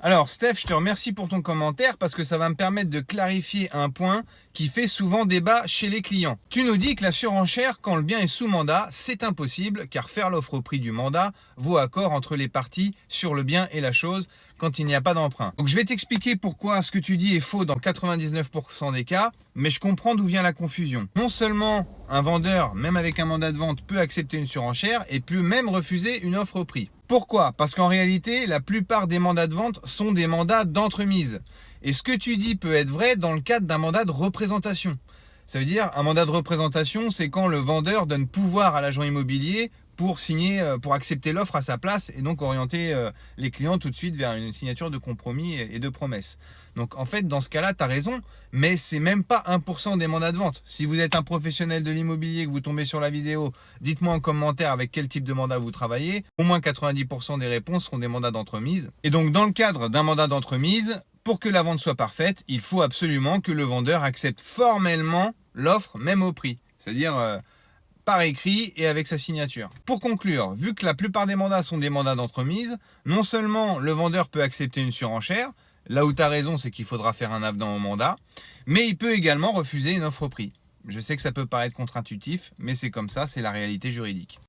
Alors Steph, je te remercie pour ton commentaire parce que ça va me permettre de clarifier un point qui fait souvent débat chez les clients. Tu nous dis que la surenchère, quand le bien est sous mandat, c'est impossible car faire l'offre au prix du mandat vaut accord entre les parties sur le bien et la chose quand il n'y a pas d'emprunt. Donc je vais t'expliquer pourquoi ce que tu dis est faux dans 99% des cas, mais je comprends d'où vient la confusion. Non seulement un vendeur, même avec un mandat de vente, peut accepter une surenchère et peut même refuser une offre au prix. Pourquoi? Parce qu'en réalité, la plupart des mandats de vente sont des mandats d'entremise. Et ce que tu dis peut être vrai dans le cadre d'un mandat de représentation. Ça veut dire, un mandat de représentation, c'est quand le vendeur donne pouvoir à l'agent immobilier pour signer, pour accepter l'offre à sa place et donc orienter les clients tout de suite vers une signature de compromis et de promesses. Donc en fait, dans ce cas-là, tu as raison, mais c'est même pas 1% des mandats de vente. Si vous êtes un professionnel de l'immobilier, que vous tombez sur la vidéo, dites-moi en commentaire avec quel type de mandat vous travaillez. Au moins 90% des réponses seront des mandats d'entremise. Et donc dans le cadre d'un mandat d'entremise, pour que la vente soit parfaite, il faut absolument que le vendeur accepte formellement l'offre, même au prix. C'est-à-dire par écrit et avec sa signature. Pour conclure, vu que la plupart des mandats sont des mandats d'entremise, non seulement le vendeur peut accepter une surenchère, là où tu as raison, c'est qu'il faudra faire un avenant au mandat, mais il peut également refuser une offre au prix. Je sais que ça peut paraître contre-intuitif, mais c'est comme ça, c'est la réalité juridique.